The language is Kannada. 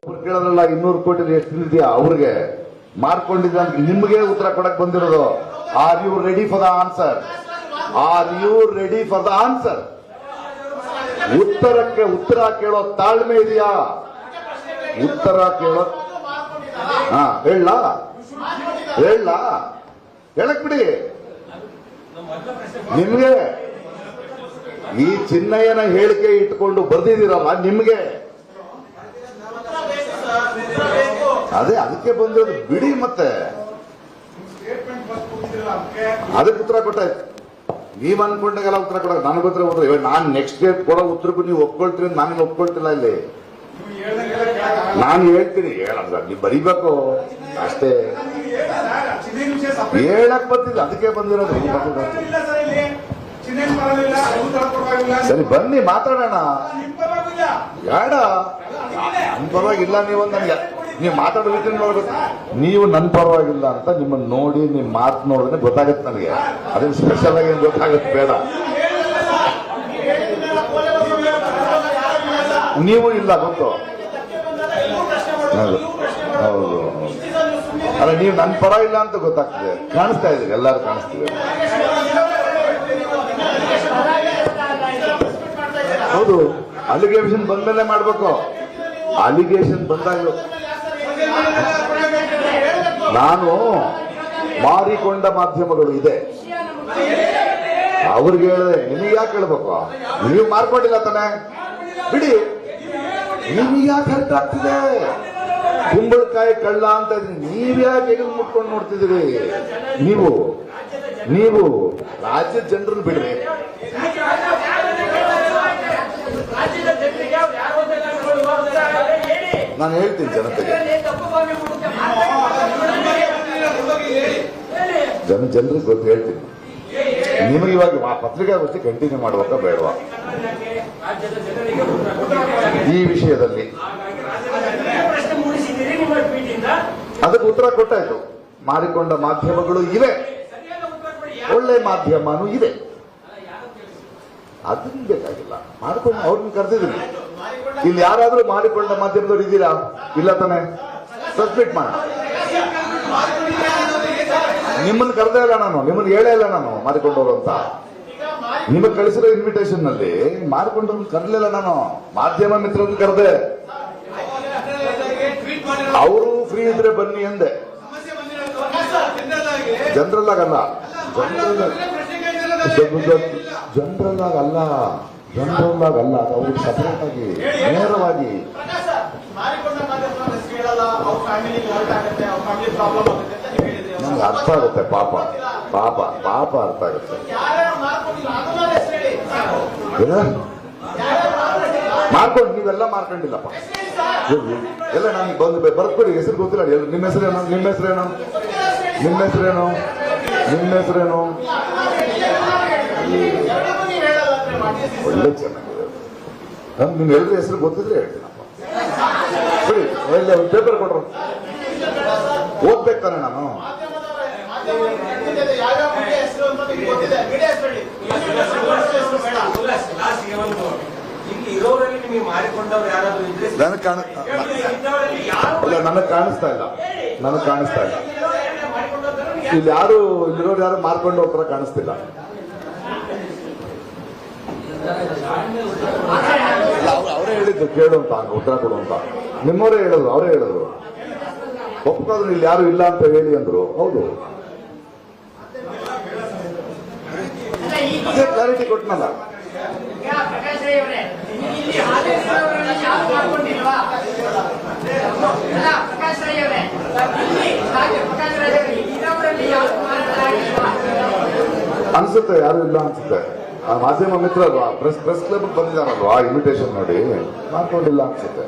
ಕೇಳೋದ್ರಲ್ಲ 200 ಕೋಟಿ ಎಷ್ಟು ತಿಂದಿದ್ಯಾ ಅವ್ರಿಗೆ ಮಾರ್ಕೊಂಡಿದ್ದ ನಿಮ್ಗೆ ಉತ್ತರ ಕೊಡಕ್ ಬಂದಿರೋದು. Are you ready for the answer? Are you ready for the answer? ಉತ್ತರಕ್ಕೆ ಉತ್ತರ ಕೇಳೋ ತಾಳ್ಮೆ ಇದೆಯಾ? ಉತ್ತರ ಕೇಳೋ ಹೇಳ ಹೇಳಕ್ ಬಿಡಿ. ನಿಮ್ಗೆ ಈ ಚಿನ್ನಯ್ಯನ ಹೇಳಿಕೆ ಇಟ್ಕೊಂಡು ಬರ್ದಿದ್ದೀರಲ್ಲ, ನಿಮ್ಗೆ ಅದೇ ಅದಕ್ಕೆ ಬಂದಿರೋದು ಬಿಡಿ. ಮತ್ತೆ ಅದಕ್ಕೆ ಉತ್ತರ ಕೊಟ್ಟಾಯ್ತು. ನೀವ್ ಅನ್ಕೊಂಡಾಗೆಲ್ಲ ಉತ್ತರ ಕೊಡಕ್ ನನಗೆ ಉತ್ತರ ಕೊಡ್ತಾರೆ. ಇವಾಗ ನಾನ್ ನೆಕ್ಸ್ಟ್ ಡೇಟ್ ಕೊಡೋ ಉತ್ತರಕ್ಕೂ ನೀವು ಒಪ್ಕೊಳ್ತೀರಿ ಅಂತ ನಾನೇನು ಒಪ್ಕೊಳ್ತಿಲ್ಲ. ಇಲ್ಲಿ ನಾನು ಹೇಳ್ತೀನಿ, ಹೇಳಲ್ಲ, ನೀವು ಬರೀಬೇಕು ಅಷ್ಟೇ. ಹೇಳಕ್ ಬರ್ತಿಲ್ಲ, ಅದಕ್ಕೆ ಬಂದಿರೋದು. ಸರಿ ಬನ್ನಿ ಮಾತಾಡೋಣ. ಬೇಡ ನನ್ ಪರವಾಗಿಲ್ಲ, ನೀವು ಮಾತಾಡೋ ರೀತಿ ನೋಡ್ಬೇಕು. ನೀವು ನನ್ನ ಪರವಾಗಿಲ್ಲ ಅಂತ ನಿಮ್ಮನ್ನ ನೋಡಿ ನಿಮ್ ಮಾತು ನೋಡಿದ್ರೆ ಗೊತ್ತಾಗತ್ತೆ ನನಗೆ. ಅದೇನು ಸ್ಪೆಷಲ್ ಆಗಿ ಏನು ಗೊತ್ತಾಗತ್ತೆ ಬೇಡ. ನೀವು ಇಲ್ಲ ಗೊತ್ತು. ಹೌದು ಅಲ್ಲ, ನೀವು ನನ್ನ ಪರ ಇಲ್ಲ ಅಂತ ಗೊತ್ತಾಗ್ತದೆ. ಕಾಣಿಸ್ತಾ ಇದೆ, ಎಲ್ಲರೂ ಕಾಣಿಸ್ತಿದೆ. ಹೌದು, ಅಲಿಗೇಷನ್ ಬಂದ್ಮೇಲೆ ಮಾಡ್ಬೇಕು. ಅಲಿಗೇಷನ್ ಬಂದಾಗ ನಾನು ಮಾರಿಕೊಂಡ ಮಾಧ್ಯಮಗಳು ಇದೆ ಅವ್ರಿಗೆ ಹೇಳಿದೆ, ನಿಮಗೆ ಯಾಕೆ ಹೇಳ್ಬೇಕು? ನೀವು ಮಾರ್ಕೊಂಡಿಲ್ಲ ತಾನೆ, ಬಿಡಿ. ನಿಮಗೆ ಯಾಕೆ ಹರ್ಟ್ ಆಗ್ತಿದೆ? ಕುಂಬಳಕಾಯಿ ಕಳ್ಳ ಅಂತ ನೀವ್ಯಾಕೆ ಎಗಲ್ ಮುಟ್ಕೊಂಡು ನೋಡ್ತಿದ್ದೀರಿ? ನೀವು ರಾಜ್ಯದ ಜನರನ್ನು ಬಿಡ್ರಿ. ನಾನು ಹೇಳ್ತೀನಿ ಜನತೆಗೆ, ಜನರಿಗೆ ಗೊತ್ತು ಹೇಳ್ತೀನಿ. ನಿಮಗೆ ಇವಾಗ ಪತ್ರಿಕಾಗೋಷ್ಠಿ ಕಂಟಿನ್ಯೂ ಮಾಡುವಾಗ ಬೇಡವಾ ಈ ವಿಷಯದಲ್ಲಿ? ಅದಕ್ಕೆ ಉತ್ತರ ಕೊಟ್ಟಾಯ್ತು. ಮಾರಿಕೊಂಡ ಮಾಧ್ಯಮಗಳು ಇವೆ, ಒಳ್ಳೆ ಮಾಧ್ಯಮನೂ ಇದೆ. ಅದನ್ನ ಬೇಕಾಗಿಲ್ಲ. ಮಾಡಿಕೊಂಡು ಅವ್ರನ್ನ ಕರೆದಿದ್ದೀನಿ. ಇಲ್ಲಿ ಯಾರಾದ್ರೂ ಮಾರಿಕೊಂಡ ಮಾಧ್ಯಮದವ್ರು ಇದ್ದೀರಾ? ಇಲ್ಲ ತಾನೆ? ಸಬ್ಮಿಟ್ ಮಾಡಿ. ನಿಮ್ಮನ್ನು ಕರೆದೇ ಇಲ್ಲ ನಾನು, ನಿಮ್ಮನ್ನು ಹೇಳೇ ಇಲ್ಲ ನಾನು ಮಾರಿಕೊಂಡವರು ಅಂತ. ನಿಮಗೆ ಕಳಿಸಿರೋ ಇನ್ವಿಟೇಷನ್ ನಲ್ಲಿ ಮಾರಿಕೊಂಡವ್ರನ್ನ ಕರೆಲಿಲ್ಲ ನಾನು. ಮಾಧ್ಯಮ ಮಿತ್ರರನ್ನು ಕರೆದೆ. ಅವರು ಫ್ರೀ ಇದ್ರೆ ಬನ್ನಿ ಎಂದೆ. ಜನರಲ್ ಆಗಲ್ಲ, ಜನರಲ್ ಆಗಲ್ಲ, ಅವ್ರು ಸಪರೇಟ್ ಆಗಿ ನೇರವಾಗಿ. ನಮ್ಗೆ ಅರ್ಥ ಆಗುತ್ತೆ. ಪಾಪ ಅರ್ಥ ಆಗುತ್ತೆ. ಮಾಡ್ಕೊಂಡು ನೀವೆಲ್ಲ ಮಾರ್ಕೊಂಡಿಲ್ಲಪ್ಪ ಎಲ್ಲ. ನಾನು ಬಂದು ಬರ್ಕೊಡಿ, ಹೆಸರು ಗೊತ್ತಿಲ್ಲ. ನಿಮ್ಮ ಹೆಸರೇನು? ಒಳ್ಳೆ ಚೆನ್ನಾಗಿದೆ. ನಿಮ್ ಎಲ್ಲರ ಹೆಸರು ಗೊತ್ತಿದ್ರೆ ಹೇಳ್ತೀನಪ್ಪ. ಬಿಡಿ, ಒಳ್ಳೆ ಒಂದು ಪೇಪರ್ ಕೊಡ್ರು, ಓದ್ಬೇಕು ತಾನೆ ನಾನು. ನನಗೆ ಕಾಣಿಸ್ತಾ ಇಲ್ಲ. ಇಲ್ಲಿ ಇಲ್ಲಿರೋರು ಯಾರು ಮಾರ್ಕೊಂಡು ಹೋಗ್ತಾರ ಕಾಣಿಸ್ತಿಲ್ಲ. ಅವರೇ ಹೇಳಿದ್ದು ಕೇಳು ಅಂತ, ಉತ್ತರ ಕೊಡು ಅಂತ. ನಿಮ್ಮವರೇ ಹೇಳಿದ್ರು, ಅವರೇ ಹೇಳಿದ್ರು. ಒಪ್ಪಿಕೋದ್ರು ಇಲ್ಲಿ ಯಾರು ಇಲ್ಲ ಅಂತ ಹೇಳಿ ಅಂದ್ರು. ಹೌದು, ಅದೇ ಕ್ಲಾರಿಟಿ ಕೊಟ್ಟನಲ್ಲ. ಅನ್ಸುತ್ತೆ ಯಾರು ಇಲ್ಲ ಅನ್ಸುತ್ತೆ. ಮಾಧ್ಯಮ ಮಿತ್ರ ಅಲ್ವಾ, ಪ್ರೆಸ್ ಕ್ಲಬ್ ಬಂದಿದ್ದಾರಲ್ವಾ, ಇನ್ವಿಟೇಷನ್ ನೋಡಿ ಮಾಡ್ಕೊಂಡಿಲ್ಲ ಅನ್ಸುತ್ತೆ.